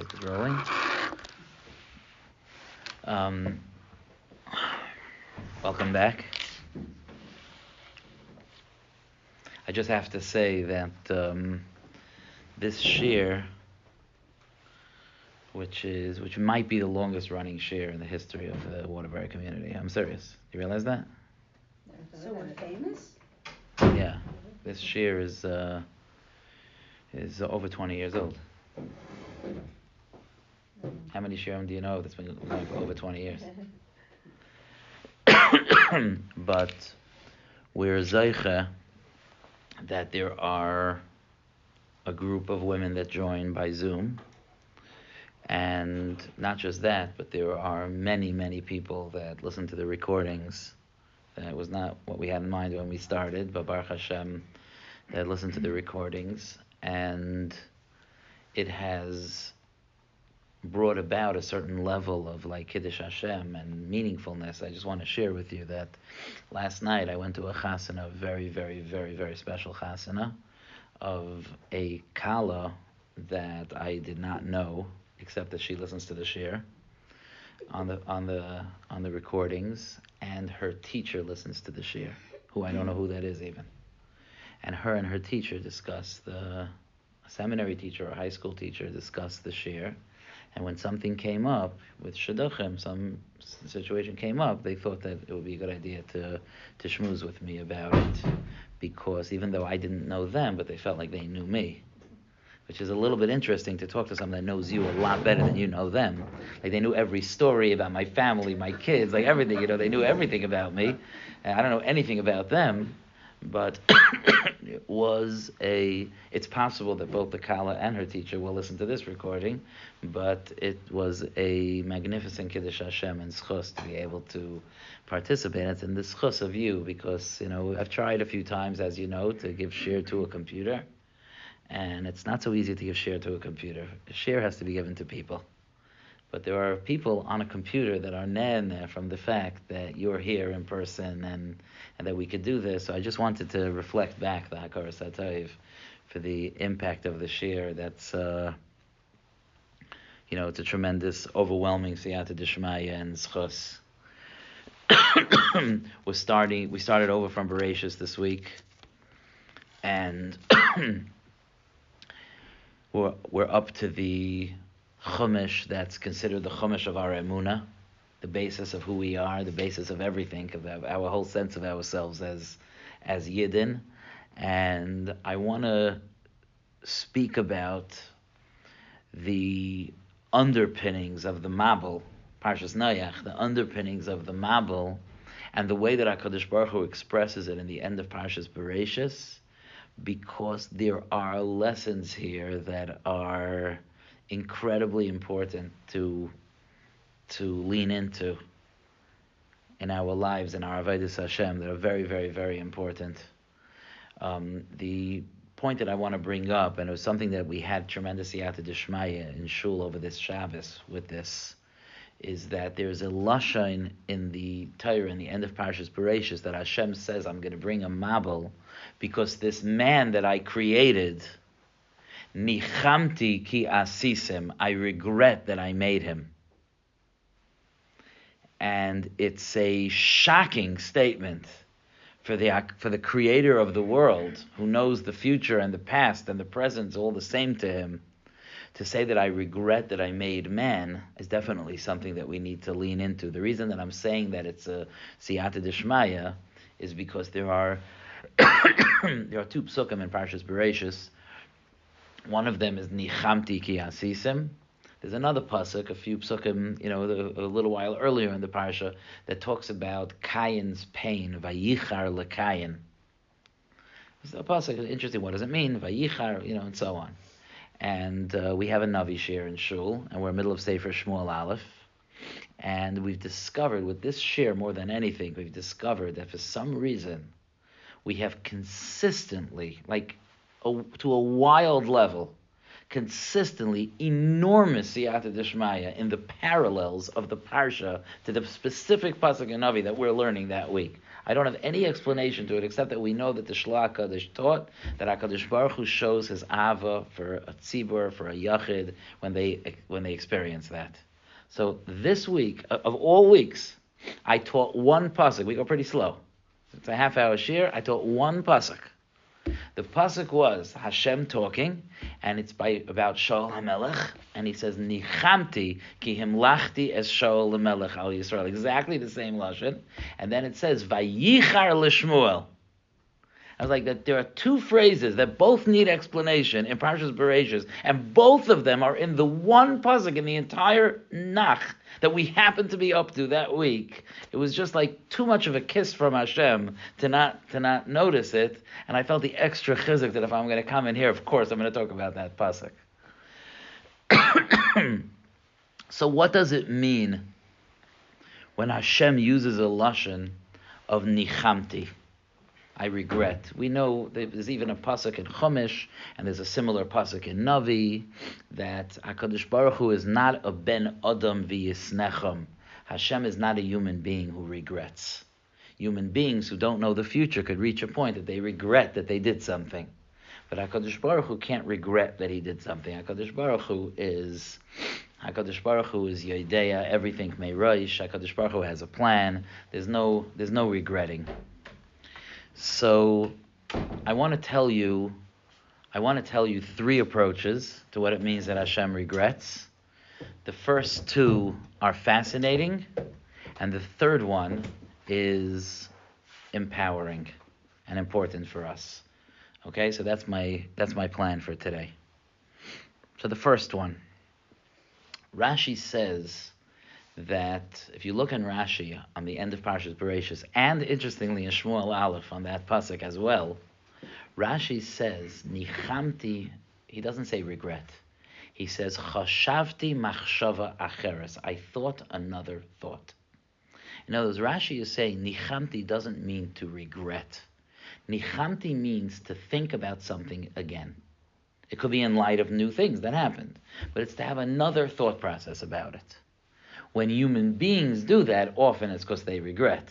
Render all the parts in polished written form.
Music is rolling. Welcome back. I just have to say that this shiur, which might be the longest running shiur in the history of the Waterbury community. I'm serious. You realize that? So we're famous? Yeah. This shiur is over 20 years old. How many shiurim do you know that's been going for over 20 years? But we're zeicha that there are a group of women that join by Zoom, and not just that, but there are many, many people that listen to the recordings. That was not what we had in mind when we started, but Baruch Hashem, that listen to the recordings, and it has brought about a certain level of like Kiddush Hashem and meaningfulness. I just want to share with you that last night I went to a chasana, very, very, very, very special chasana of a kala that I did not know, except that she listens to the shiur on the recordings, and her teacher listens to the shiur, who I don't know who that is even. And her teacher discussed a seminary teacher or a high school teacher discussed the shiur. And when something came up with shidduchim, some situation came up, they thought that it would be a good idea to schmooze with me about it, because even though I didn't know them, but they felt like they knew me, which is a little bit interesting to talk to someone that knows you a lot better than you know them. Like they knew every story about my family, my kids, like everything, they knew everything about me. And I don't know anything about them, but it's possible that both the Kala and her teacher will listen to this recording, but it was a magnificent Kiddush Hashem and schus to be able to participate. It's in the schus of you, because, I've tried a few times, as you know, to give shiur to a computer, and it's not so easy to give shiur to a computer. Shiur has to be given to people. But there are people on a computer that are there from the fact that you're here in person and that we could do this. So I just wanted to reflect back the Hakaras HaTov for the impact of the shiur. That's, it's a tremendous, overwhelming siyata d'shmaya and schus. We started over from Bereshis this week, and we're up to the Chumash that's considered the Chumash of our Emunah, the basis of who we are, the basis of everything, of our whole sense of ourselves as Yidden. And I want to speak about the underpinnings of the Mabel, Parshas Noach, the underpinnings of the Mabel, and the way that HaKadosh Baruch Hu expresses it in the end of Parshas Bereshis, because there are lessons here that are incredibly important to lean into in our lives, in our Avodas Hashem, that are very, very, very important. The point that I want to bring up, and it was something that we had tremendous siyata d'shmaya in shul over this Shabbos with this, is that there's a lashon in the Torah, in the end of Parshas Bereshis, that Hashem says, I'm going to bring a mabel, because this man that I created, Nichamti ki asisim, I regret that I made him. And it's a shocking statement for the creator of the world, who knows the future and the past and the present all the same to him. To say that I regret that I made man is definitely something that we need to lean into. The reason that I'm saying that it's a siyata d'shmaya is because there are two psukim in Parshas Bereshis. One of them is Nichamti ki asisim. There's another pasuk, a few psukim, a little while earlier in the parsha, that talks about Cain's pain, Vayichar leCain. It's a pasuk, interesting. What does it mean? Vayichar, and so on. And we have a Navi shiur in shul, and we're in the middle of Sefer Shmuel Aleph, and we've discovered with this shiur more than anything, we've discovered that for some reason we have consistently, to a wild level, consistently enormous siyata d'shmaya in the parallels of the parsha to the specific pasuk in Navi that we're learning that week. I don't have any explanation to it except that we know that the Shla HaKadosh taught that HaKadosh Baruch Hu shows his Ava for a tzibur, for a yachid, when they experience that. So this week, of all weeks, I taught one pasuk. We go pretty slow. It's a half-hour shiur. I taught one pasuk. The pasuk was Hashem talking, and it's about Shaul HaMelech, and he says, Nichamti ki himlachti es Shaul HaMelech al Yisrael. Exactly the same lashon. And then it says, Vayichar l'Shmuel. I was like, that there are two phrases that both need explanation in Parshas Bereishis, and both of them are in the one pasuk in the entire Nach that we happen to be up to that week. It was just like too much of a kiss from Hashem to not notice it, and I felt the extra chizuk that if I'm going to come in here, of course, I'm going to talk about that pasuk. So what does it mean when Hashem uses a lashon of nichamti? I regret. We know there's even a pasuk in Chumash, and there's a similar pasuk in Navi, that HaKadosh Baruch Hu is not a ben adam v'yisnechem. Hashem is not a human being who regrets. Human beings who don't know the future could reach a point that they regret that they did something. But HaKadosh Baruch Hu can't regret that he did something. HaKadosh Baruch Hu is Yodeya, everything meirosh. HaKadosh Baruch Hu has a plan. There's no regretting. So I want to tell you three approaches to what it means that Hashem regrets. The first two are fascinating, and the third one is empowering and important for us. Okay, so that's my plan for today. So the first one, Rashi says that if you look in Rashi on the end of Parshas Bereishis, and interestingly in Shmuel Aleph on that pasuk as well, Rashi says nichamti. He doesn't say regret. He says chashavti machshava acheres. I thought another thought. In other words, Rashi is saying nichamti doesn't mean to regret. Nichamti means to think about something again. It could be in light of new things that happened, but it's to have another thought process about it. When human beings do that, often it's because they regret.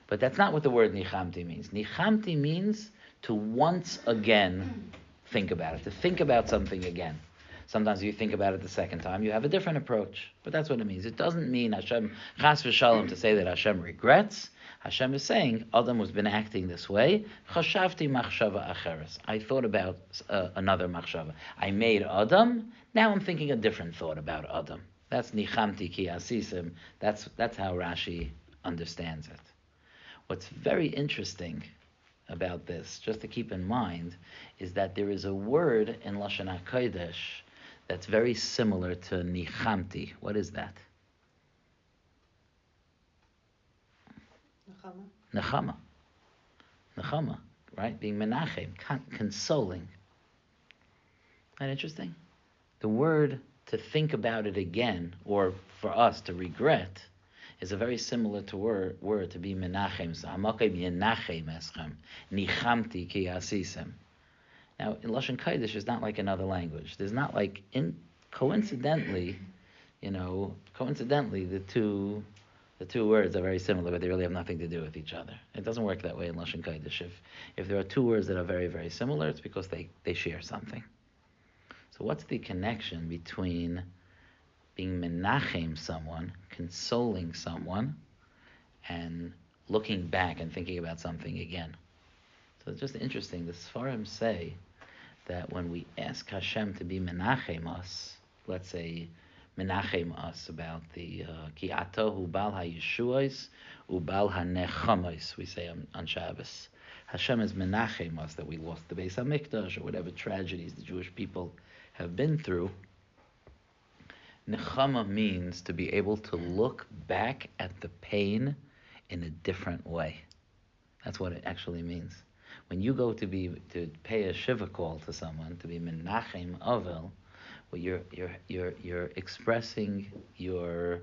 But that's not what the word nichamti means. Nichamti means to once again think about it, to think about something again. Sometimes you think about it the second time, you have a different approach. But that's what it means. It doesn't mean Hashem, chas v'shalom, to say that Hashem regrets. Hashem is saying, Adam has been acting this way. Chashavti machshava acheres. I thought about another machshava. I made Adam, now I'm thinking a different thought about Adam. That's nichamti ki asisim. That's how Rashi understands it. What's very interesting about this, just to keep in mind, is that there is a word in Lashon HaKodesh that's very similar to nichamti. What is that? Nechama. Nechama, right? Being menachem, consoling. Isn't that interesting? The word to think about it again, or for us to regret, is a very similar to word to be menachem. Nichamti ki asisem. Now, in Lashon Kodesh, it's not like another language. There's not like, coincidentally, the two words are very similar, but they really have nothing to do with each other. It doesn't work that way in Lashon Kodesh. If there are two words that are very, very similar, it's because they share something. So what's the connection between being menachem someone, consoling someone, and looking back and thinking about something again? So it's just interesting. The Sfarim say that when we ask Hashem to be menachem us, let's say menachem us about the ki atohu bal hayeshuos ubal hanechamos, we say on Shabbos. Hashem is menachem us that we lost the Beis Hamikdash or whatever tragedies the Jewish people have been through. Nechama means to be able to look back at the pain in a different way. That's what it actually means. When you go to pay a shiva call to someone, to be menachem avel, well, you're expressing your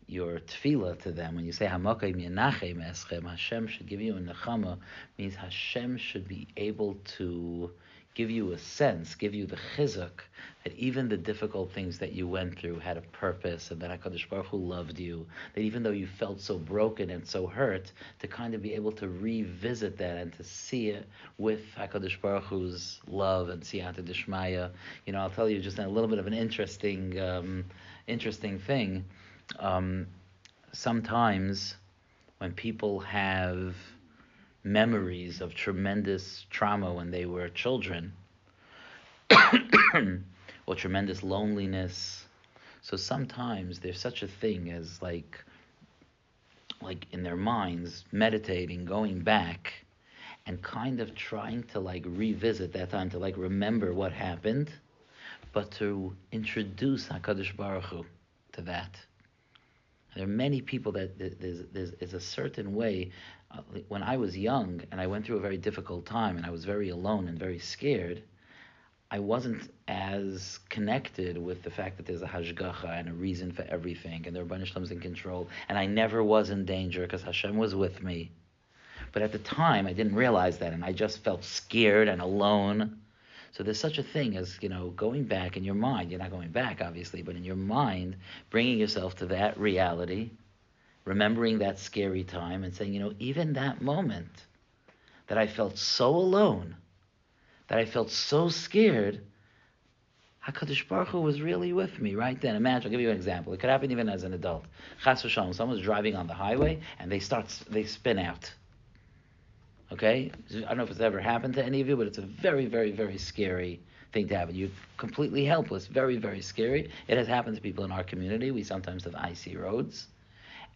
tefillah to them. When you say Hamakay menachem eschem, Hashem should give you a nechama, means Hashem should be able to give you a sense, give you the chizuk that even the difficult things that you went through had a purpose, and that HaKadosh Baruch Hu loved you, that even though you felt so broken and so hurt, to kind of be able to revisit that and to see it with HaKadosh Baruch Hu's love and siyata d'shmaya. I'll tell you just a little bit of an interesting thing. Sometimes when people have memories of tremendous trauma when they were children, or tremendous loneliness, so sometimes there's such a thing as like in their minds, meditating, going back, and kind of trying to revisit that time, to remember what happened, but to introduce HaKadosh Baruch Hu to that. There are many people that there's a certain way. When I was young and I went through a very difficult time and I was very alone and very scared, I wasn't as connected with the fact that there's a hashgacha and a reason for everything, and the Rebbeinu Shlom's in control, and I never was in danger because Hashem was with me. But at the time, I didn't realize that, and I just felt scared and alone. So there's such a thing as, going back in your mind. You're not going back, obviously, but in your mind, bringing yourself to that reality, remembering that scary time, and saying, even that moment that I felt so alone, that I felt so scared, HaKadosh Baruch Hu was really with me right then. Imagine, I'll give you an example. It could happen even as an adult. Chas v'shalom, someone's driving on the highway and they spin out. Okay? I don't know if it's ever happened to any of you, but it's a very, very, very scary thing to happen. You're completely helpless. Very, very scary. It has happened to people in our community. We sometimes have icy roads.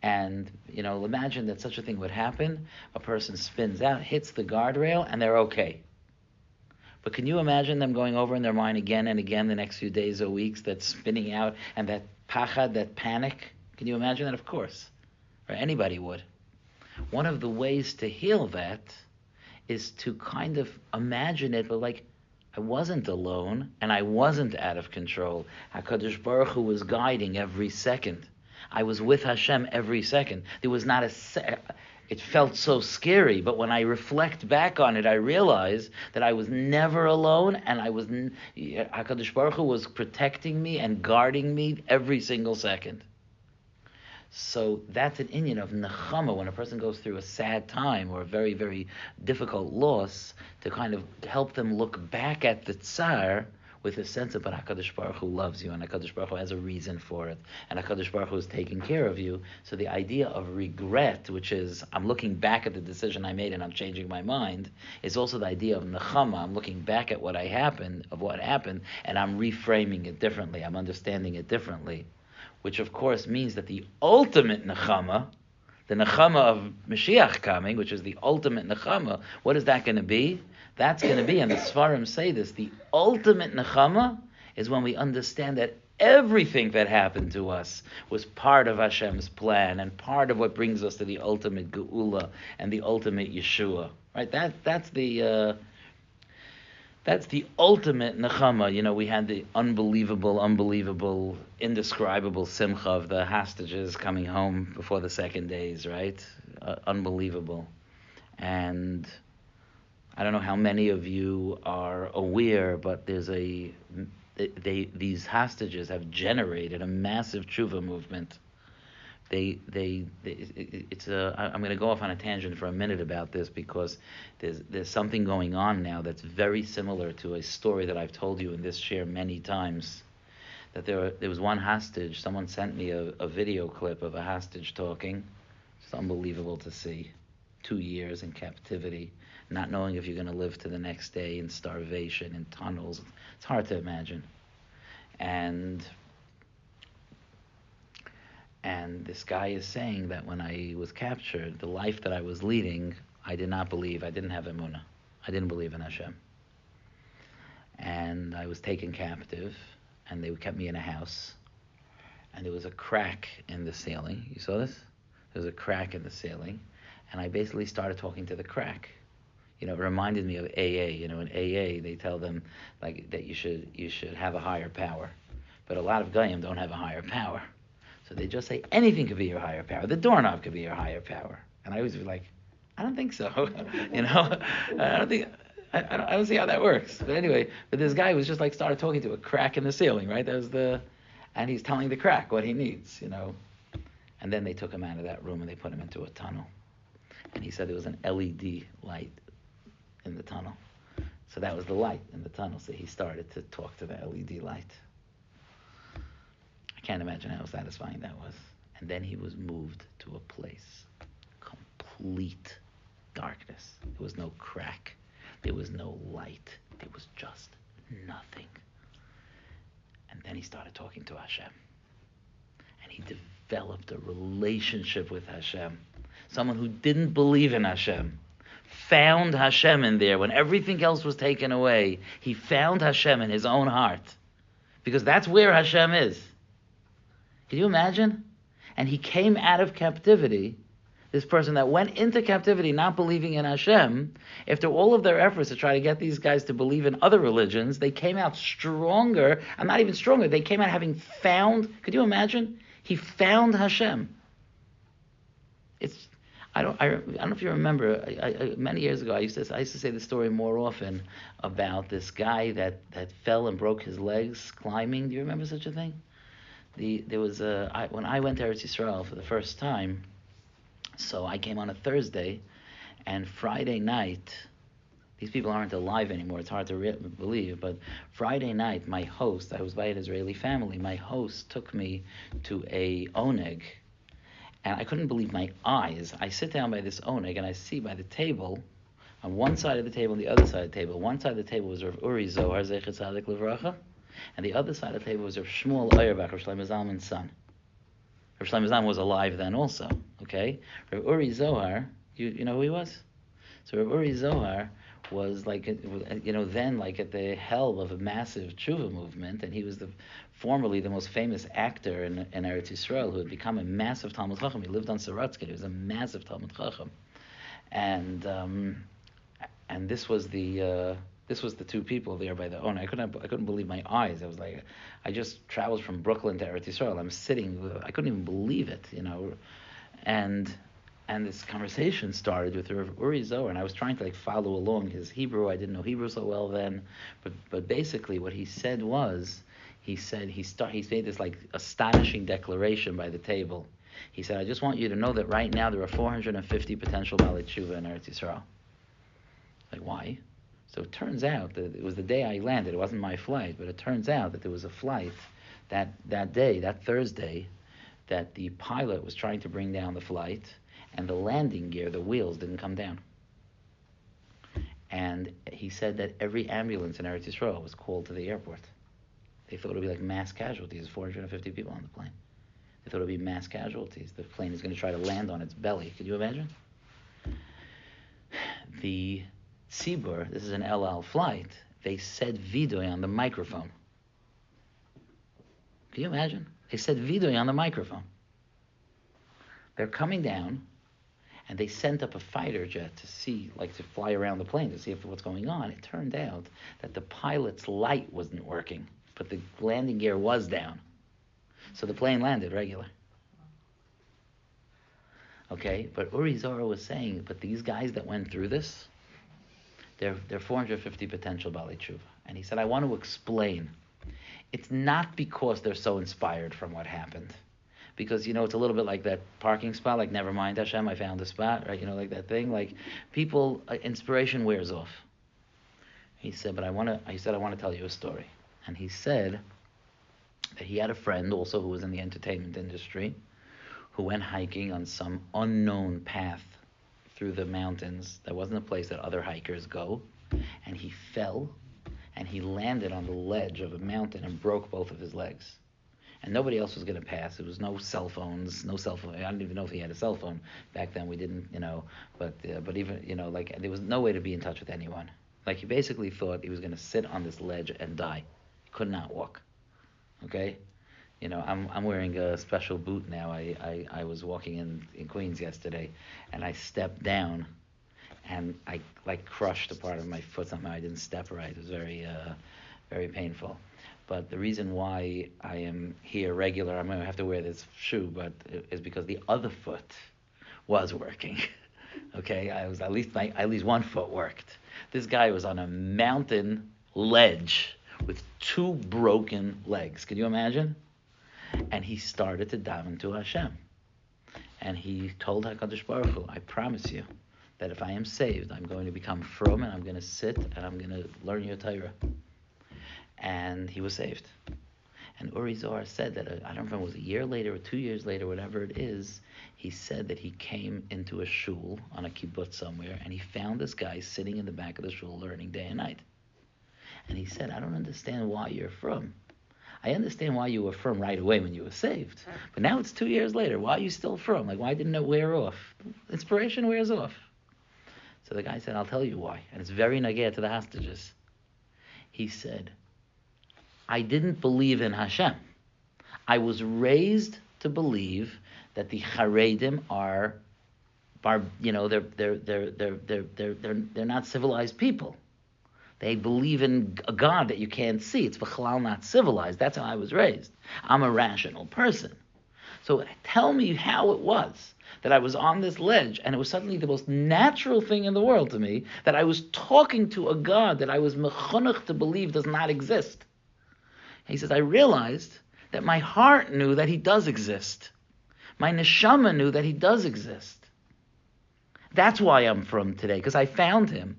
And, imagine that such a thing would happen. A person spins out, hits the guardrail, and they're okay. But can you imagine them going over in their mind again and again the next few days or weeks, that spinning out and that pachad, that panic? Can you imagine that? Of course. Or anybody would. One of the ways to heal that is to kind of imagine it, but I wasn't alone and I wasn't out of control. HaKadosh Baruch Hu was guiding every second. I was with Hashem every second. There was not it felt so scary, but when I reflect back on it, I realize that I was never alone, and HaKadosh Baruch Hu was protecting me and guarding me every single second. So that's an inyan of nechama, when a person goes through a sad time or a very, very difficult loss, to kind of help them look back at the tsar with a sense of, but HaKadosh Baruch Hu loves you, and HaKadosh Baruch Hu has a reason for it, and HaKadosh Baruch Hu is taking care of you. So the idea of regret, which is, I'm looking back at the decision I made and I'm changing my mind, is also the idea of nechama. I'm looking back at what happened, and I'm reframing it differently. I'm understanding it differently. Which of course means that the ultimate nechama, the nechama of Mashiach coming, which is the ultimate nechama, what is that going to be? That's going to be, and the Sfarim say this, the ultimate nechama is when we understand that everything that happened to us was part of Hashem's plan and part of what brings us to the ultimate geula and the ultimate Yeshua. Right? That's the ultimate nechama. We had the unbelievable, indescribable simcha of the hostages coming home before the second days, right? Unbelievable. And I don't know how many of you are aware, but these hostages have generated a massive tshuva movement. I'm going to go off on a tangent for a minute about this, because there's something going on now that's very similar to a story that I've told you in this share many times. That there was one hostage. Someone sent me a video clip of a hostage talking. It's unbelievable to see. 2 years in captivity, not knowing if you're going to live to the next day, in starvation, in tunnels. It's hard to imagine. And this guy is saying that when I was captured, the life that I was leading, I did not believe. I didn't have emunah. I didn't believe in Hashem. And I was taken captive, and they kept me in a house. And there was a crack in the ceiling. You saw this? There was a crack in the ceiling. And I basically started talking to the crack. It reminded me of AA. In AA, they tell them that you should have a higher power. But a lot of Goyim don't have a higher power. So they just say anything could be your higher power. The doorknob could be your higher power. And I always be like, I don't think so. I I don't see how that works. But anyway, this guy was just like started talking to a crack in the ceiling, right? And he's telling the crack what he needs, And then they took him out of that room and they put him into a tunnel. And he said there was an LED light in the tunnel. So that was the light in the tunnel. So he started to talk to the LED light. I can't imagine how satisfying that was. And then he was moved to a place, complete darkness. There was no crack. There was no light. There was just nothing. And then he started talking to Hashem. And he developed a relationship with Hashem. Someone who didn't believe in Hashem found Hashem in there when everything else was taken away. He found Hashem in his own heart. Because that's where Hashem is. Can you imagine? And he came out of captivity. This person that went into captivity not believing in Hashem, after all of their efforts to try to get these guys to believe in other religions, they came out stronger, and not even stronger, they came out having found, could you imagine? He found Hashem. I don't know if you remember, many years ago, I used to say this story more often about this guy that fell and broke his legs climbing. Do you remember such a thing? When I went to Eretz Yisrael for the first time, so I came on a Thursday, and Friday night, these people aren't alive anymore, it's hard to believe, but Friday night, my host, I was by an Israeli family, my host took me to a oneg, and I couldn't believe my eyes. I sit down by this oneg, and I see by the table, on one side of the table and the other side of the table, one side of the table was Rav Uri Zohar, Zeichet Tzadik Livracha, and the other side of the table was Rav Shmuel Auerbach, Rav Shlomo Zalman's son. Rav Shlomo Zalman was alive then also, okay? Rav Uri Zohar, you know who he was? So Rav Uri Zohar was like, then like at the helm of a massive tshuva movement, and he was formerly the most famous actor in Eretz Yisrael, who had become a massive Talmud Chacham. He lived on Saratsky. He was a massive Talmud Chacham, and this was the two people there by the owner. I couldn't believe my eyes. I was like, I just traveled from Brooklyn to Eretz Yisrael. I'm sitting, I couldn't even believe it, And this conversation started with Rav Uri Zohar, and I was trying to follow along his Hebrew. I didn't know Hebrew so well then, but basically what he said was, he made this astonishing declaration by the table. He said, I just want you to know that right now there are 450 potential Baalei Tshuva in Eretz Yisrael. Why? So it turns out that it was the day I landed. It wasn't my flight, but it turns out that there was a flight that day, that Thursday, that the pilot was trying to bring down the flight, and the landing gear, the wheels, didn't come down. And he said that every ambulance in Eretz Yisrael was called to the airport. They thought it would be like mass casualties, 450 people on the plane. They thought it would be mass casualties. The plane is going to try to land on its belly. Could you imagine? The Tzibur, this is an El Al flight, they said vidoy on the microphone. Can you imagine? They said vidoy on the microphone. They're coming down, and they sent up a fighter jet to see, to fly around the plane to see what's going on. It turned out that the pilot's light wasn't working, but the landing gear was down. So the plane landed regular. Okay, but Uri Zohar was saying, but these guys that went through this, they're 450 potential Baalei Tshuva. And he said, I want to explain. It's not because they're so inspired from what happened. Because, it's a little bit like that parking spot, never mind Hashem, I found a spot, right? Like that thing, people, inspiration wears off. He said, I want to tell you a story. And he said that he had a friend also who was in the entertainment industry, who went hiking on some unknown path through the mountains. That wasn't a place that other hikers go. And he fell, and he landed on the ledge of a mountain and broke both of his legs. And nobody else was going to pass. There was no cell phones, I don't even know if he had a cell phone. Back then we didn't, but even, there was no way to be in touch with anyone. He basically thought he was going to sit on this ledge and die. He could not walk. Okay? I'm wearing a special boot now. I was walking in Queens yesterday, and I stepped down, and I crushed a part of my foot somehow. I didn't step right. It was very, very painful. But the reason why I am here regular, I'm going to have to wear this shoe, but is because the other foot was working. Okay, at least one foot worked. This guy was on a mountain ledge with 2 broken legs. Can you imagine? And he started to daven to Hashem. And he told HaKadosh Baruch Hu, I promise you that if I am saved, I'm going to become frum and I'm going to sit and I'm going to learn your Torah. And he was saved. And Uri Zohar said that, I don't remember, it was a year later or 2 years later, whatever it is, he said that he came into a shul on a kibbutz somewhere and he found this guy sitting in the back of the shul learning day and night. And he said, I don't understand why you're frum. I understand why you were frum right away when you were saved. But now it's 2 years later. Why are you still frum? Like, why didn't it wear off? Inspiration wears off. So the guy said, I'll tell you why. And it's very nageh to the hostages. He said, I didn't believe in Hashem. I was raised to believe that the Haredim are, they're not civilized people. They believe in a God that you can't see. It's v'chalal not civilized. That's how I was raised. I'm a rational person. So tell me how it was that I was on this ledge and it was suddenly the most natural thing in the world to me that I was talking to a God that I was mechonech to believe does not exist. He says, I realized that my heart knew that he does exist. My neshama knew that he does exist. That's why I'm from today, because I found him.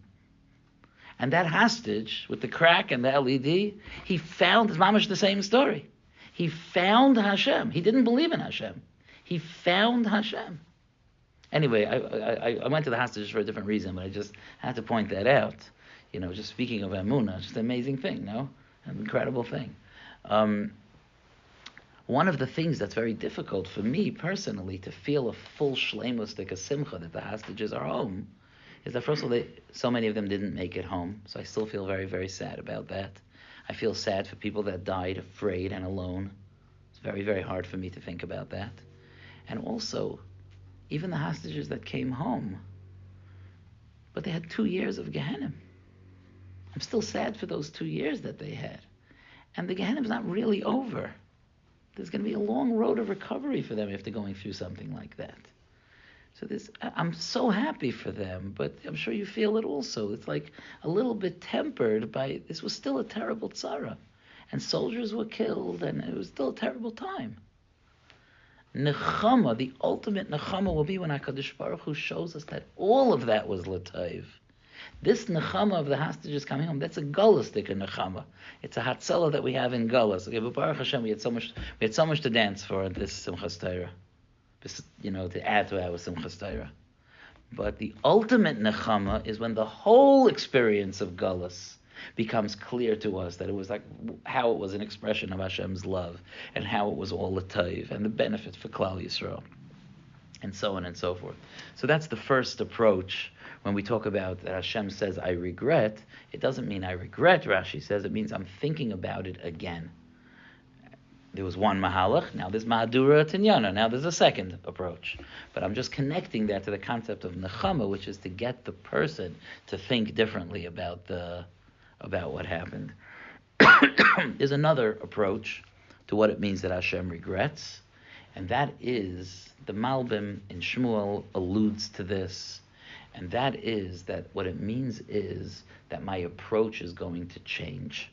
And that hostage with the crack and the LED, he found, it's mamash the same story. He found Hashem. He didn't believe in Hashem. He found Hashem. Anyway, I went to the hostages for a different reason, but I just had to point that out. Just speaking of Emunah, just an amazing thing, no? An incredible thing. One of the things that's very difficult for me personally to feel a full shleimustik, a simcha that the hostages are home, is that first of all, so many of them didn't make it home. So I still feel very, very sad about that. I feel sad for people that died afraid and alone. It's very, very hard for me to think about that. And also, even the hostages that came home, but they had 2 years of Gehenna. I'm still sad for those 2 years that they had. And the Gehenna is not really over. There's going to be a long road of recovery for them if they're going through something like that. So I'm so happy for them, but I'm sure you feel it also. It's like a little bit tempered by, this was still a terrible tzara. And soldiers were killed, and it was still a terrible time. Nechama, the ultimate nechama will be when HaKadosh Baruch Hu shows us that all of that was l'taiv. This nechama of the hostages coming home, that's a gulastic nechama. It's a hatzalah that we have in gulas. Okay, but Baruch Hashem, we had so much to dance for this Simchas Torah. To add to our Simchas Torah. But the ultimate nechama is when the whole experience of Gullus becomes clear to us, that it was like how it was an expression of Hashem's love and how it was all a taiv and the benefit for Klal Yisrael and so on and so forth. So that's the first approach. When we talk about that Hashem says, I regret, it doesn't mean I regret, Rashi says, it means I'm thinking about it again. There was one mahalach, now there's mahadura tinyana, now there's a second approach. But I'm just connecting that to the concept of nechama, which is to get the person to think differently about what happened. There's another approach to what it means that Hashem regrets, and that is, the Malbim in Shmuel alludes to this, and that is that what it means is that my approach is going to change.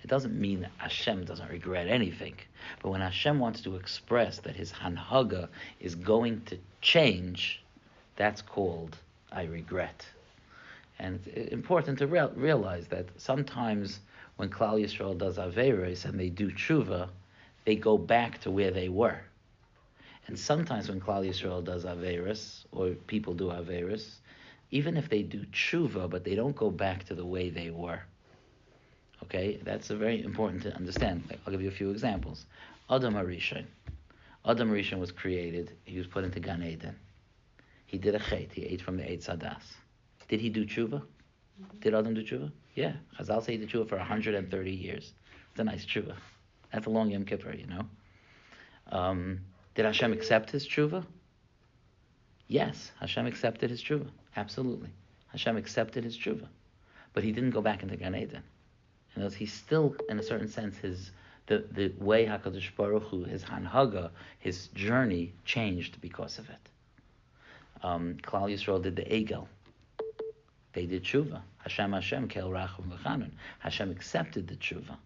It doesn't mean that Hashem doesn't regret anything. But when Hashem wants to express that his hanhaga is going to change, that's called I regret. And it's important to realize that sometimes when Klal Yisrael does Averos and they do tshuva, they go back to where they were. And sometimes when Klal Yisrael does Averos, or people do Averos, even if they do tshuva, but they don't go back to the way they were. Okay, that's very important to understand. I'll give you a few examples. Adam Harishon. Adam Harishon was created. He was put into Gan Eden. He did a chet. He ate from the Eitz Hadas. Did he do tshuva? Did Adam do tshuva? Yeah. Chazal say he did tshuva for 130 years. It's a nice tshuva. That's a long Yom Kippur, Did Hashem accept his tshuva? Yes, Hashem accepted his tshuva. Absolutely. Hashem accepted his tshuva. But he didn't go back into Gan Eden. He's still, in a certain sense, the way HaKadosh Baruch Hu, his hanhaga, his journey changed because of it. Klal Yisrael did the Egel. They did tshuva. Hashem kel rachum v'chanun. Hashem accepted the tshuva,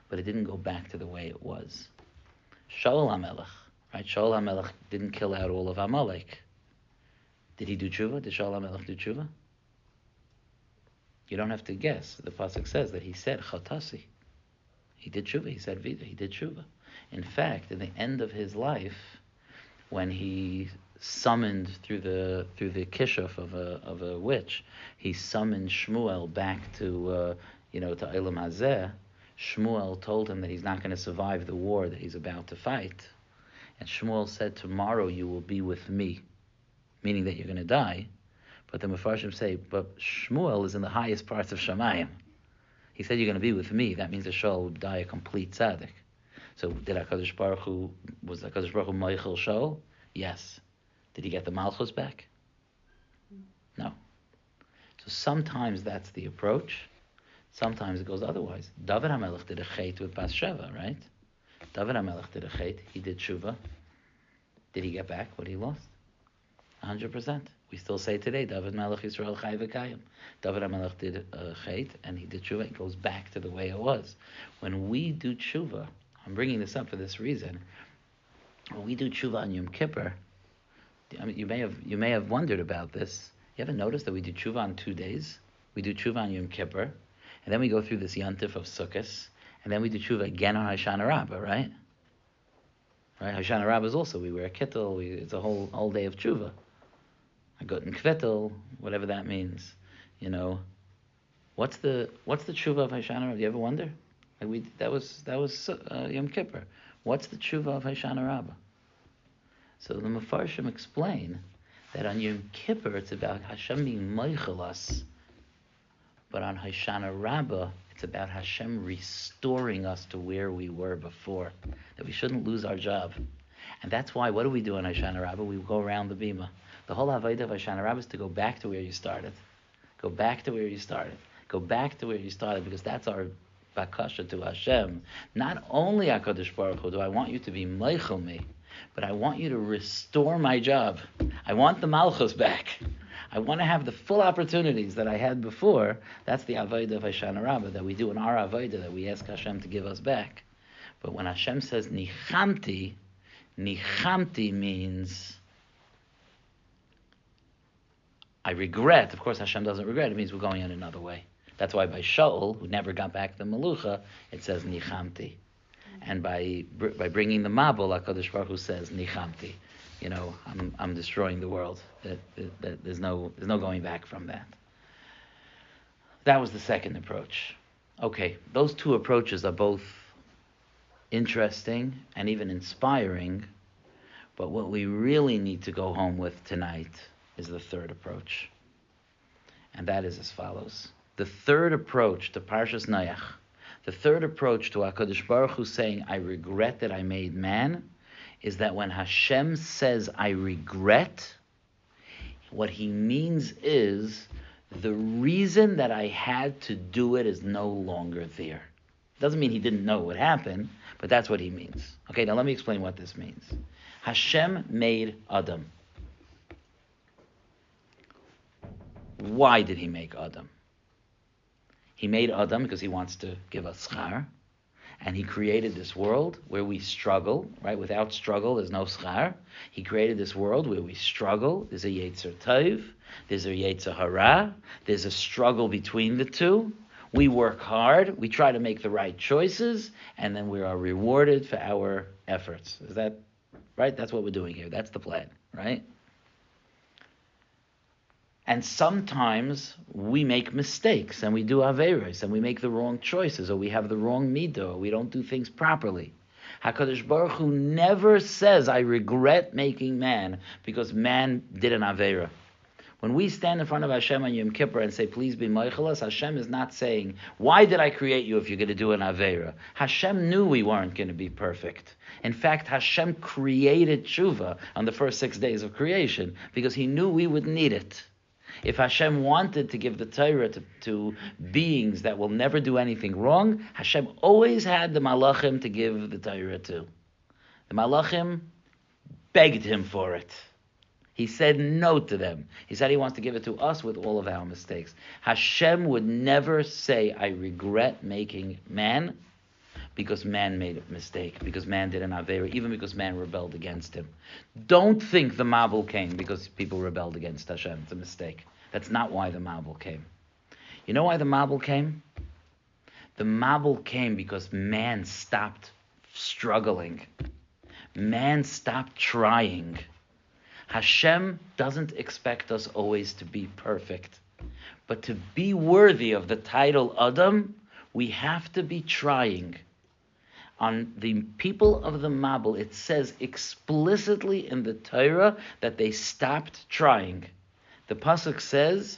but it didn't go back to the way it was. Shaul HaMelech, right? Shaul HaMelech didn't kill out all of Amalek. Did he do tshuva? Did Shaul HaMelech do tshuva? You don't have to guess. The pasuk says that he said chatasi. He did tshuva. He said vida. He did tshuva. In fact, in the end of his life, when he summoned through the kishuf of a witch, he summoned Shmuel back to Elam Hazeh. Shmuel told him that he's not going to survive the war that he's about to fight, and Shmuel said, "Tomorrow you will be with me," meaning that you're going to die. But the Mefarshim say, but Shmuel is in the highest parts of Shamayim. He said, you're going to be with me. That means that Shaul would die a complete tzaddik. So was HaKadosh Baruch Hu Meichel Shaul? Yes. Did he get the Malchus back? No. So sometimes that's the approach. Sometimes it goes otherwise. David HaMelech did a chait with Bathsheba, right? David HaMelech did a chait. He did tshuva. Did he get back what he lost? 100%. We still say today, David Melech Yisrael Chai V'Kayim. David HaMelech did a chait, and he did tshuva. It goes back to the way it was. When we do tshuva, I'm bringing this up for this reason. When we do tshuva on Yom Kippur, I mean, you may have wondered about this. You ever noticed that we do tshuva on 2 days? We do tshuva on Yom Kippur, and then we go through this Yantif of Sukkot, and then we do tshuva again on Hoshana Rabbah, right? Right? Hoshana Rabbah is also, we wear a kittel, it's a whole day of tshuva. I got in kvettel, whatever that means, What's the tshuva of Hoshana Rabbah? Do you ever wonder? That was Yom Kippur. What's the tshuva of Hoshana Rabbah? So the Mefarshim explain that on Yom Kippur it's about Hashem being meichel us, but on Hoshana Rabbah it's about Hashem restoring us to where we were before, that we shouldn't lose our job. And that's why, what do we do on Hoshana Rabbah? We go around the bima. The whole avodah of Hoshana Rabbah is to go back to where you started. Go back to where you started. Go back to where you started, because that's our bakasha to Hashem. Not only HaKadosh Baruch Hu do I want you to be meichel me, but I want you to restore my job. I want the malchus back. I want to have the full opportunities that I had before. That's the avodah of Hoshana Rabbah that we do in our avodah, that we ask Hashem to give us back. But when Hashem says nichamti means I regret. Of course, Hashem doesn't regret. It means we're going in another way. That's why by Shaul, who never got back the Melucha, it says nichamti. And by bringing the Mabul, HaKadosh Baruch Hu says nichamti. I'm destroying the world. There's no going back from that. That was the second approach. Okay, those two approaches are both interesting and even inspiring, but what we really need to go home with tonight is the third approach. And that is as follows. The third approach to Parshas Noach, the third approach to HaKadosh Baruch Hu saying, I regret that I made man, is that when Hashem says, I regret, what he means is, the reason that I had to do it is no longer there. Doesn't mean he didn't know what happened, but that's what he means. Okay, now let me explain what this means. Hashem made Adam. Why did he make Adam? He made Adam because he wants to give us schar, and he created this world where we struggle, right? Without struggle, there's no schar. He created this world where we struggle. There's a Yetzer Tov, there's a Yetzer Hara, there's a struggle between the two. We work hard, we try to make the right choices, and then we are rewarded for our efforts. Is that right? That's what we're doing here. That's the plan, right? And sometimes we make mistakes, and we do averos, and we make the wrong choices, or we have the wrong midah, or we don't do things properly. HaKadosh Baruch Hu never says, I regret making man, because man did an avera. When we stand in front of Hashem on Yom Kippur and say, please be meichelas, Hashem is not saying, why did I create you if you're going to do an avera? Hashem knew we weren't going to be perfect. In fact, Hashem created tshuva on the first 6 days of creation, because he knew we would need it. If Hashem wanted to give the Torah to beings that will never do anything wrong, Hashem always had the Malachim to give the Torah to. The Malachim begged him for it. He said no to them. He said he wants to give it to us with all of our mistakes. Hashem would never say, I regret making man, because man made a mistake, because man did an avera, even because man rebelled against him. Don't think the Mabul came because people rebelled against Hashem. It's a mistake. That's not why the Mabul came. You know why the Mabul came? The Mabul came because man stopped struggling. Man stopped trying. Hashem doesn't expect us always to be perfect. But to be worthy of the title Adam, we have to be trying. On the people of the Mabul, it says explicitly in the Torah that they stopped trying. The pasuk says,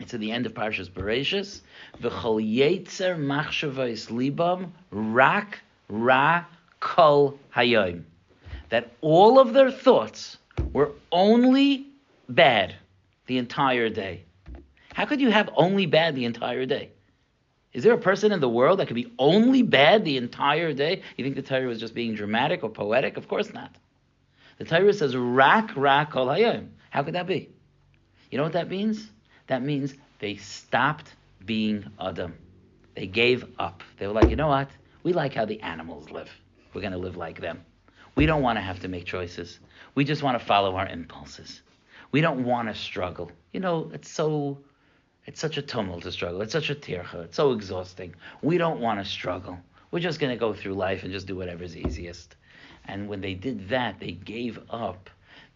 it's at the end of Parshas Bereshis, V'chol yetzer machshavos libam rak ra kol hayom. That all of their thoughts were only bad the entire day. How could you have only bad the entire day? Is there a person in the world that could be only bad the entire day? You think the Torah was just being dramatic or poetic? Of course not. The Torah says, rak kol hayom. How could that be? You know what that means? That means they stopped being Adam. They gave up. They were like, you know what? We like how the animals live. We're going to live like them. We don't want to have to make choices. We just want to follow our impulses. We don't want to struggle. You know, it's such a tumult to struggle. It's such a tircha. It's so exhausting. We don't want to struggle. We're just going to go through life and just do whatever's easiest. And when they did that, they gave up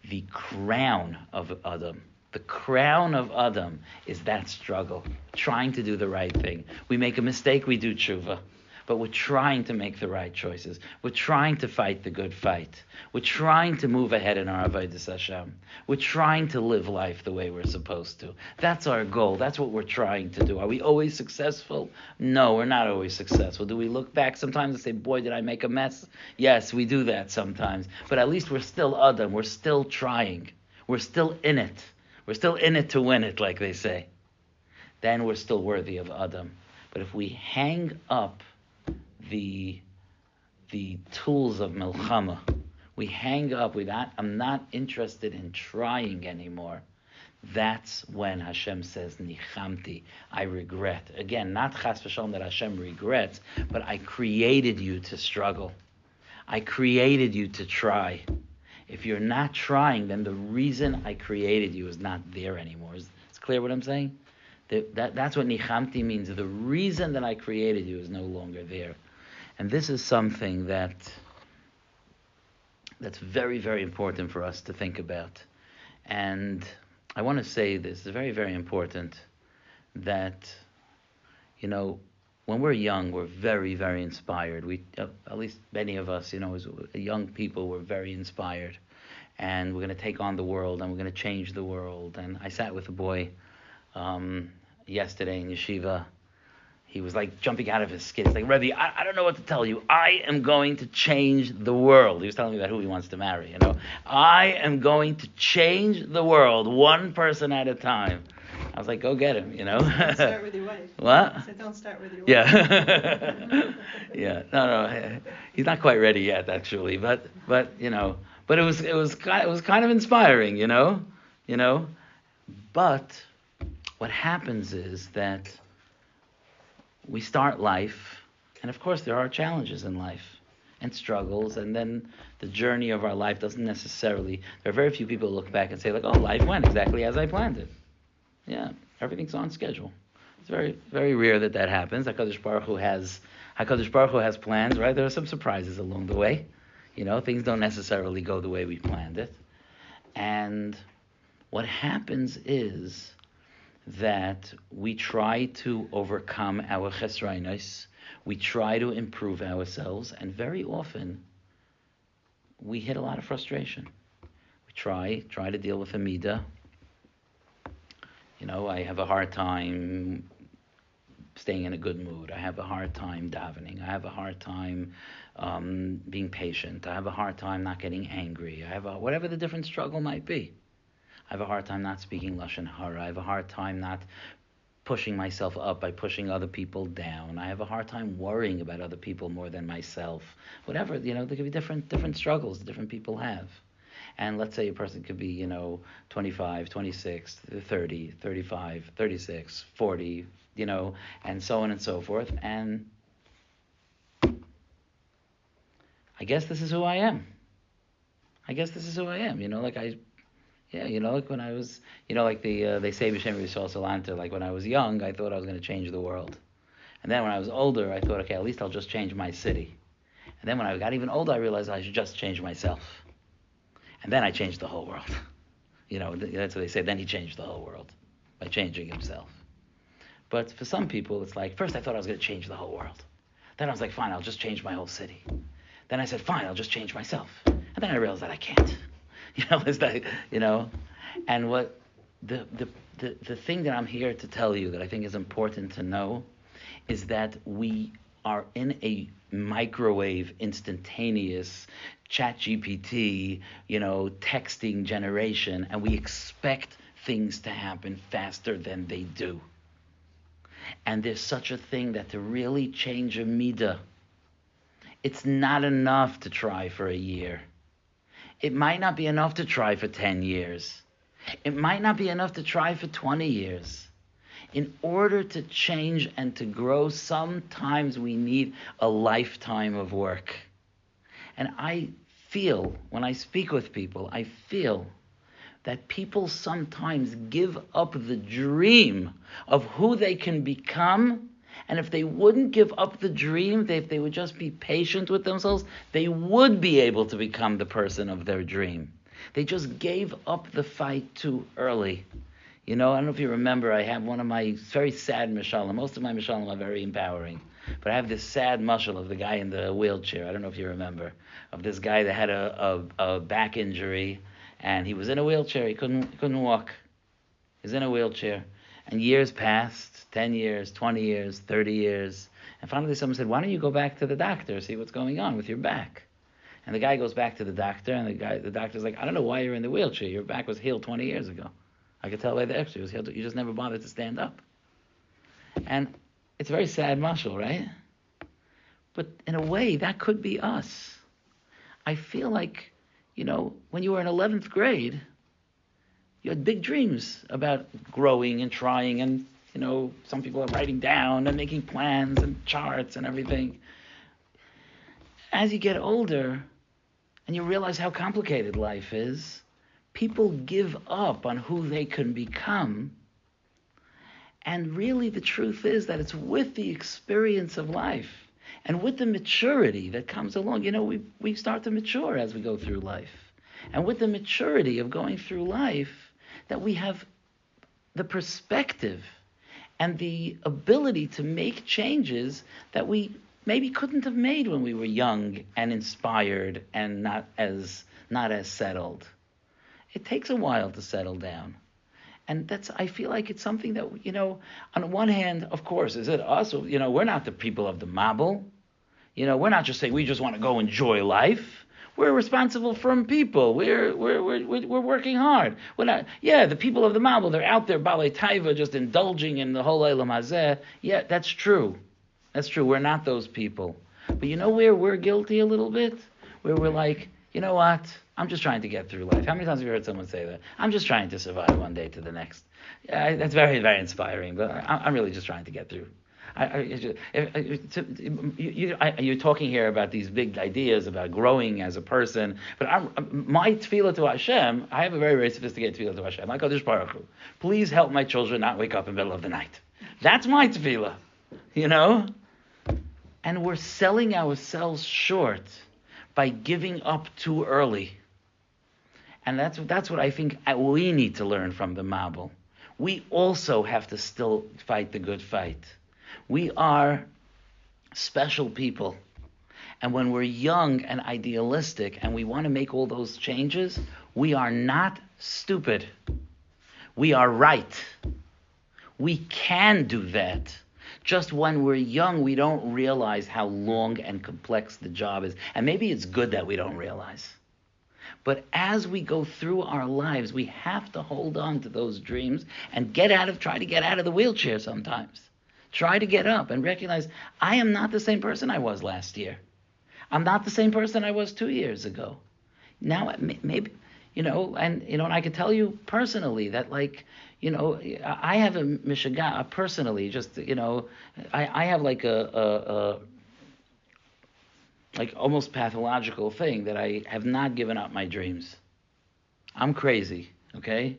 the crown of Adam. The crown of Adam is that struggle, trying to do the right thing. We make a mistake, we do tshuva. But we're trying to make the right choices. We're trying to fight the good fight. We're trying to move ahead in our avodas Hashem. We're trying to live life the way we're supposed to. That's our goal. That's what we're trying to do. Are we always successful? No, we're not always successful. Do we look back sometimes and say, boy, did I make a mess? Yes, we do that sometimes. But at least we're still Adam. We're still trying. We're still in it. We're still in it to win it, like they say. Then we're still worthy of Adam. But if we hang up the tools of milchama, we hang up with that, I'm not interested in trying anymore, that's when Hashem says, Nichamti, I regret. Again, not chas v'shalom that Hashem regrets, but I created you to struggle. I created you to try. If you're not trying, then the reason I created you is not there anymore. Is it clear what I'm saying? That's what Nichamti means. The reason that I created you is no longer there. And this is something that's very, very important for us to think about. And I want to say this, it's very, very important that, you know, when we're young, we're very, very inspired. We, at least many of us, you know, as young people, we're very inspired. And we're going to take on the world, and we're going to change the world. And I sat with a boy yesterday in yeshiva. He was like jumping out of his skin. He's like, Rebbe, I don't know what to tell you. I am going to change the world. He was telling me about who he wants to marry, you know. I am going to change the world, one person at a time. I was like, go get him, you know. Don't start with your wife. What? I said, don't start with your wife. Yeah. Yeah. No. He's not quite ready yet, actually. But you know. But it was kind of inspiring, you know. But what happens is that we start life, and of course there are challenges in life and struggles, and then the journey of our life doesn't necessarily, there are very few people who look back and say like, oh, life went exactly as I planned it. Yeah, everything's on schedule. It's very, very rare that happens. HaKadosh Baruch Hu has plans, right? There are some surprises along the way. You know, things don't necessarily go the way we planned it. And what happens is that we try to overcome our chesrainos, we try to improve ourselves, and very often we hit a lot of frustration. We try to deal with a midah. You know, I have a hard time staying in a good mood. I have a hard time davening. I have a hard time being patient. I have a hard time not getting angry. I have whatever the different struggle might be. I have a hard time not speaking lashon hara. I have a hard time not pushing myself up by pushing other people down. I have a hard time worrying about other people more than myself. Whatever, you know, there could be different struggles different people have. And let's say a person could be, 25, 26, 30, 35, 36, 40, and so on and so forth. And I guess this is who I am. Like when I was, like they say B'Shem Yisrael Salanta, like when I was young, I thought I was going to change the world. And then when I was older, I thought, okay, at least I'll just change my city. And then when I got even older, I realized I should just change myself. And then I changed the whole world. That's what they say. Then he changed the whole world by changing himself. But for some people, it's like, first I thought I was going to change the whole world. Then I was like, fine, I'll just change my whole city. Then I said, fine, I'll just change myself. And then I realized that I can't. And what the thing that I'm here to tell you that I think is important to know is that we are in a microwave, instantaneous, chat GPT, texting generation, and we expect things to happen faster than they do. And there's such a thing that to really change a midah, it's not enough to try for a year. It might not be enough to try for 10 years. It might not be enough to try for 20 years. In order to change and to grow, sometimes we need a lifetime of work. And I feel, when I speak with people, I feel that people sometimes give up the dream of who they can become. And if they wouldn't give up the dream, if they would just be patient with themselves, they would be able to become the person of their dream. They just gave up the fight too early. I don't know if you remember, I have one of my very sad mashalim. Most of my mashalim are very empowering. But I have this sad mashal of the guy in the wheelchair. I don't know if you remember. Of this guy that had a back injury, and he was in a wheelchair. He couldn't walk. He was in a wheelchair. And years passed, 10 years, 20 years, 30 years. And finally someone said, why don't you go back to the doctor, see what's going on with your back? And the guy goes back to the doctor, and the doctor's like, I don't know why you're in the wheelchair. Your back was healed 20 years ago. I could tell by the X-ray. It was healed. You just never bothered to stand up. And it's a very sad mashal, right? But in a way, that could be us. I feel like, when you were in 11th grade, you had big dreams about growing and trying, and, some people are writing down and making plans and charts and everything. As you get older and you realize how complicated life is, people give up on who they can become. And really the truth is that it's with the experience of life and with the maturity that comes along. We start to mature as we go through life. And with the maturity of going through life, that we have the perspective and the ability to make changes that we maybe couldn't have made when we were young and inspired and not as settled. It takes a while to settle down. And I feel like it's something that, on one hand, of course, is it us? We're not the people of the Mabul. We're not just saying we just want to go enjoy life. We're responsible from people. We're working hard. We're not. Yeah, the people of the Mabul, they're out there, Balei Taiva, just indulging in the whole Eilam Hazeh. Yeah, that's true. That's true. We're not those people. But where we're guilty a little bit? Where we're like, you know what? I'm just trying to get through life. How many times have you heard someone say that? I'm just trying to survive one day to the next. That's very, very inspiring, but I'm really just trying to get through. You're talking here about these big ideas about growing as a person, but my tefillah to Hashem, I have a very, very sophisticated tefillah to Hashem. Like Kadosh Baruch Hu, please help my children not wake up in the middle of the night. That's my tefillah, And we're selling ourselves short by giving up too early. And that's what I think we need to learn from the Mabul. We also have to still fight the good fight. We are special people. And when we're young and idealistic and we want to make all those changes, we are not stupid. We are right. We can do that. Just when we're young, we don't realize how long and complex the job is. And maybe it's good that we don't realize. But as we go through our lives, we have to hold on to those dreams and try to get out of the wheelchair sometimes. Try to get up and recognize, I am not the same person I was last year. I'm not the same person I was 2 years ago. Now, maybe, And I could tell you personally that, I have a mishaga personally, just, I have like a like almost pathological thing that I have not given up my dreams. I'm crazy, okay?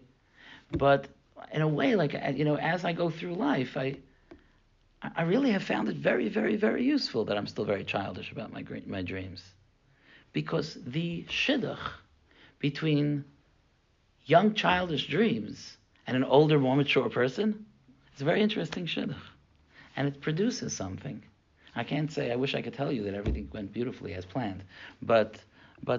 But in a way, as I go through life, I really have found it very, very, very useful that I'm still very childish about my dreams. Because the shidduch between young childish dreams and an older, more mature person, it's a very interesting shidduch. And it produces something. I can't say, I wish I could tell you that everything went beautifully as planned, but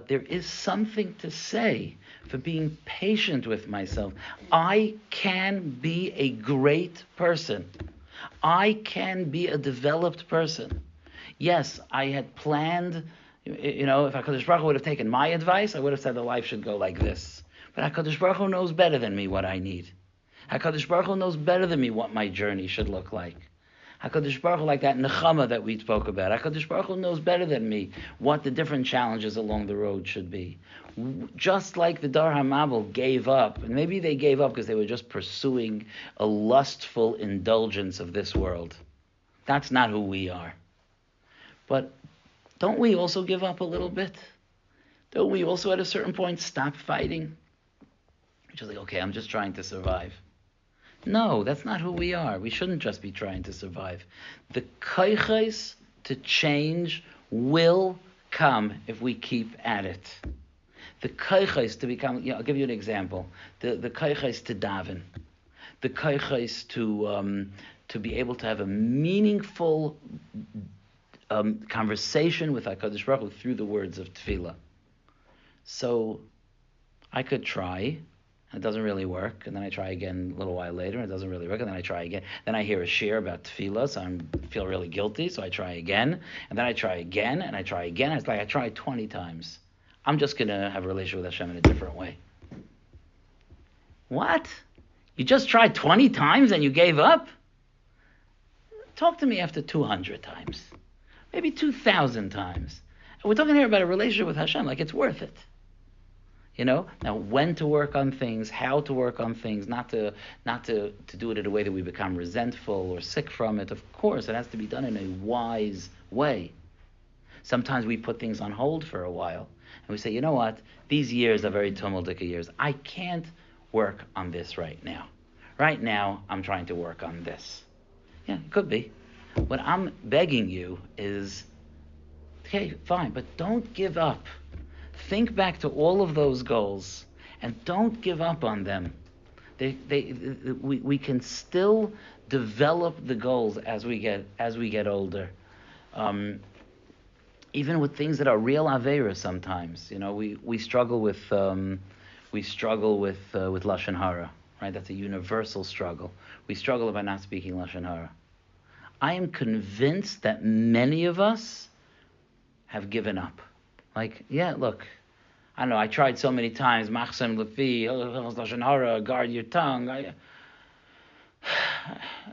there is something to say for being patient with myself. I can be a great person. I can be a developed person. Yes, I had planned, if HaKadosh Baruch Hu would have taken my advice, I would have said the life should go like this. But HaKadosh Baruch Hu knows better than me what I need. HaKadosh Baruch Hu knows better than me what my journey should look like. HaKadosh Baruch Hu, like that nechama that we spoke about, HaKadosh Baruch Hu knows better than me what the different challenges along the road should be. Just like the Dar HaMabel gave up, and maybe they gave up because they were just pursuing a lustful indulgence of this world. That's not who we are. But don't we also give up a little bit? Don't we also at a certain point stop fighting? Just like, okay, I'm just trying to survive. No, that's not who we are. We shouldn't just be trying to survive. The koiches to change will come if we keep at it. The koiches to become, I'll give you an example. The koiches to daven. The koiches to be able to have a meaningful conversation with HaKadosh Baruch Hu through the words of tefillah. So I could try. It doesn't really work, and then I try again a little while later, and it doesn't really work, and then I try again. Then I hear a shiur about tefillah, so I feel really guilty, so I try again, and then I try again, and I try again. It's like I tried 20 times. I'm just going to have a relationship with Hashem in a different way. What? You just tried 20 times and you gave up? Talk to me after 200 times, maybe 2,000 times. And we're talking here about a relationship with Hashem, like it's worth it. Now when to work on things, how to work on things, not to do it in a way that we become resentful or sick from it. Of course, it has to be done in a wise way. Sometimes we put things on hold for a while, and we say, you know what, these years are very tumultuous years. I can't work on this right now. Right now, I'm trying to work on this. Yeah, it could be. What I'm begging you is, okay, fine, but don't give up. Think back to all of those goals and don't give up on them. We can still develop the goals as we get older. Even with things that are real aveira sometimes. We struggle with lashon hara, right? That's a universal struggle. We struggle about not speaking lashon hara. I am convinced that many of us have given up. Like, yeah, look, I don't know, I tried so many times, machsem lefi, lashon hara, guard your tongue.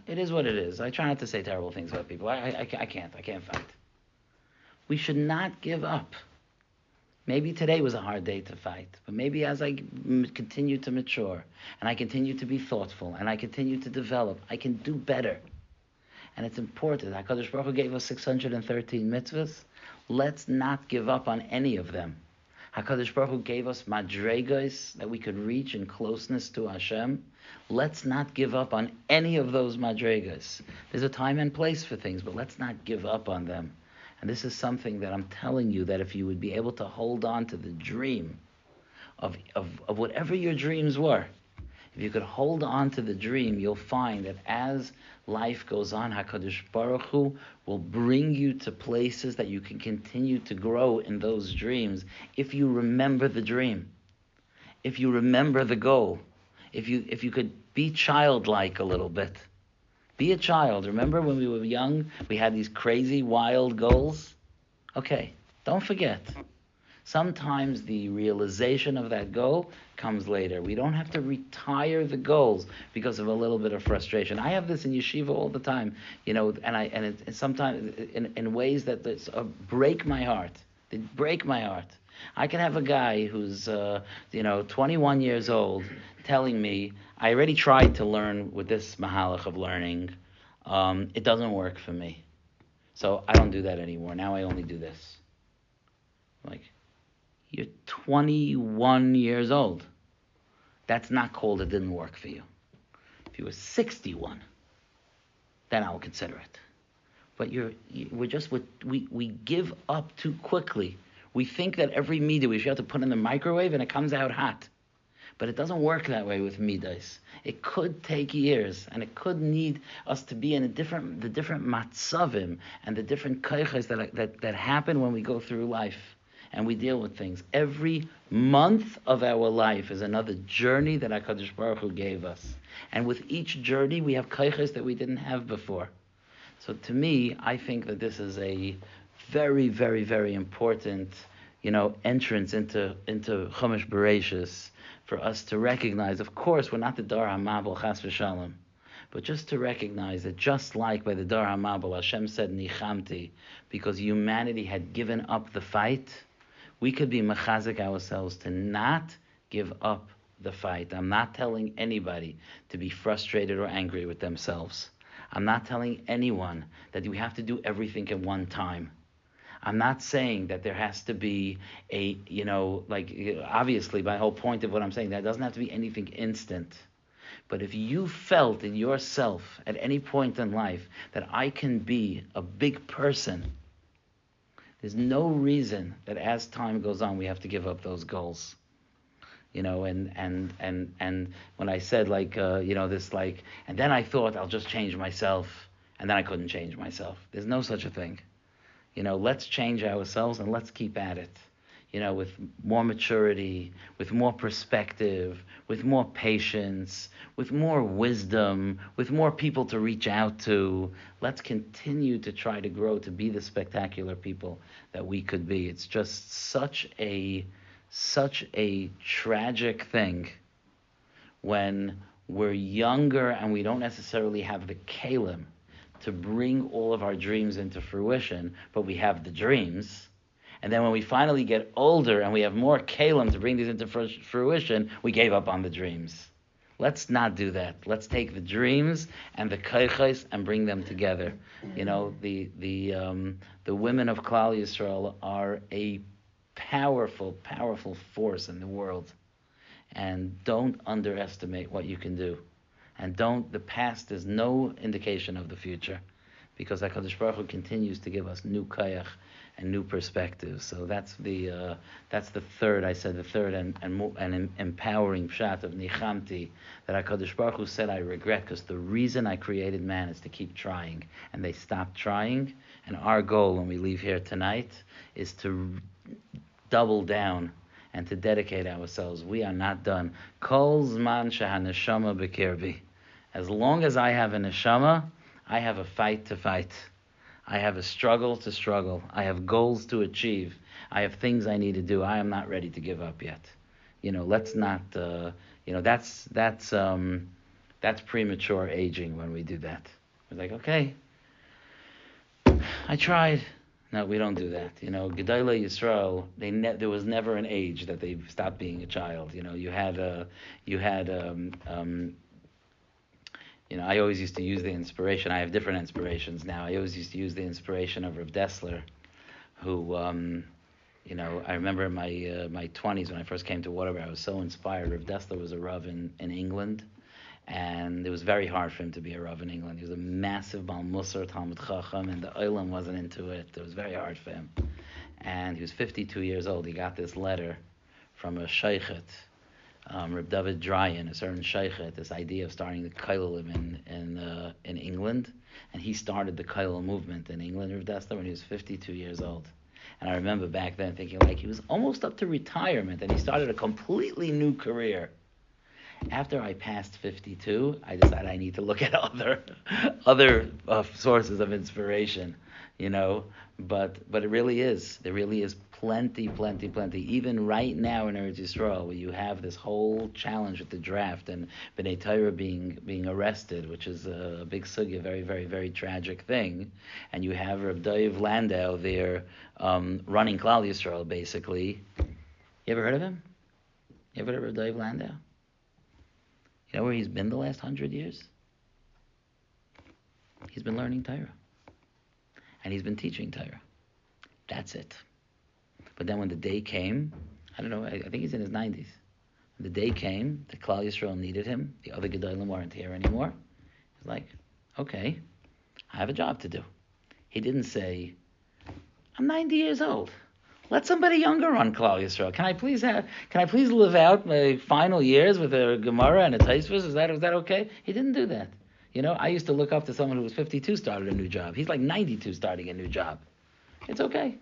It is what it is. I try not to say terrible things about people. I can't fight. We should not give up. Maybe today was a hard day to fight, but maybe as I continue to mature, and I continue to be thoughtful, and I continue to develop, I can do better. And it's important. HaKadosh Baruch Hu gave us 613 mitzvahs. Let's not give up on any of them. HaKadosh Baruch Hu gave us madregas that we could reach in closeness to Hashem. Let's not give up on any of those madregas. There's a time and place for things, but let's not give up on them. And this is something that I'm telling you, that if you would be able to hold on to the dream of whatever your dreams were, if you could hold on to the dream, you'll find that as life goes on, HaKadosh Baruch Hu will bring you to places that you can continue to grow in those dreams if you remember the dream, if you remember the goal, if you could be childlike a little bit. Be a child. Remember when we were young, we had these crazy, wild goals? Okay, don't forget. Sometimes the realization of that goal comes later. We don't have to retire the goals because of a little bit of frustration. I have this in yeshiva all the time, and it's sometimes in ways that break my heart. They break my heart. I can have a guy who's 21 years old telling me, I already tried to learn with this mahalach of learning. It doesn't work for me. So I don't do that anymore. Now I only do this. Like, you're 21 years old. That's not called it didn't work for you. If you were 61, then I'll consider it. But we give up too quickly. We think that every midah we should have to put in the microwave and it comes out hot. But it doesn't work that way with midas. It could take years, and it could need us to be in the different matzavim and the different kaiches that happen when we go through life and we deal with things. Every month of our life is another journey that HaKadosh Baruch Hu gave us. And with each journey, we have kaiches that we didn't have before. So to me, I think that this is a very, very, very important, entrance into Chumash Bereshis for us to recognize. Of course, we're not the Dar HaMabel Chas v'Shalom, but just to recognize that just like by the Dar HaMabel, Hashem said Nichamti, because humanity had given up the fight, we could be mechazik ourselves to not give up the fight. I'm not telling anybody to be frustrated or angry with themselves. I'm not telling anyone that we have to do everything at one time. I'm not saying that there has to be obviously my whole point of what I'm saying, that doesn't have to be anything instant. But if you felt in yourself at any point in life that I can be a big person, there's no reason that as time goes on we have to give up those goals. And when I said and then I thought I'll just change myself, and then I couldn't change myself. There's no such a thing. Let's change ourselves and let's keep at it. With more maturity, with more perspective, with more patience, with more wisdom, with more people to reach out to. Let's continue to try to grow to be the spectacular people that we could be. It's just such a tragic thing when we're younger and we don't necessarily have the kalim to bring all of our dreams into fruition, but we have the dreams. And then when we finally get older and we have more kalim to bring these into fruition, we gave up on the dreams. Let's not do that. Let's take the dreams and the kaiches and bring them together. The women of Klal Yisrael are a powerful, powerful force in the world. And don't underestimate what you can do. And the past is no indication of the future, because HaKadosh Baruch Hu continues to give us new kayach and new perspectives. So that's the third, I said, the third and empowering pshat of Nichamti, that HaKadosh Baruch Hu said, I regret, because the reason I created man is to keep trying. And they stopped trying. And our goal when we leave here tonight is to double down and to dedicate ourselves. We are not done. Kol zman shehaneshama b'kirbi. As long as I have a neshama, I have a fight to fight. I have a struggle to struggle. I have goals to achieve. I have things I need to do. I am not ready to give up yet. Let's not. That's premature aging when we do that. We're like, okay, I tried. No, we don't do that. Gedolei Yisrael, there was never an age that they stopped being a child. I always used to use the inspiration. I have different inspirations now. I always used to use the inspiration of Rav Dessler, who, I remember in my 20s when I first came to Waterbury, I was so inspired. Rav Dessler was a Rav in England, and it was very hard for him to be a Rav in England. He was a massive Bal Musar, Talmud Chacham, and the Olam wasn't into it. It was very hard for him. And he was 52 years old. He got this letter from a sheikhet, Reb David Dryan, a certain sheikhet, this idea of starting the Kailalim in England. And he started the Kailal movement in England, Rav Dessler, when he was 52 years old. And I remember back then thinking, he was almost up to retirement, and he started a completely new career. After I passed 52, I decided I need to look at other sources of inspiration, But it really is. There really is plenty. Even right now in Eretz Yisrael, where you have this whole challenge with the draft and B'nai Torah being arrested, which is a big sugya, very tragic thing, and you have Reb Dov Landau there running Klal Yisrael, basically. You ever heard of him? You ever heard of Reb Dov Landau? You know where he's been the last 100 years? He's been learning Torah. And he's been teaching Torah. That's it. But then when the day came, I don't know, I think he's in his 90s. When the day came, the Klal Yisrael needed him. The other Gedolim weren't here anymore. He's like, okay, I have a job to do. He didn't say, I'm 90 years old. Let somebody younger run Klal Yisrael. Can I please live out my final years with a Gemara and a Taisvus? Is that okay? He didn't do that. You know, I used to look up to someone who was 52 started a new job. He's like 92 starting a new job. It's okay.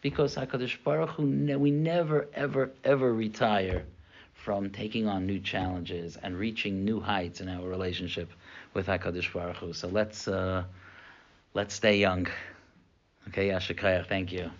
Because HaKadosh Baruch Hu, we never, ever retire from taking on new challenges and reaching new heights in our relationship with HaKadosh Baruch Hu. So let's stay young. Okay, Yashikaya, thank you.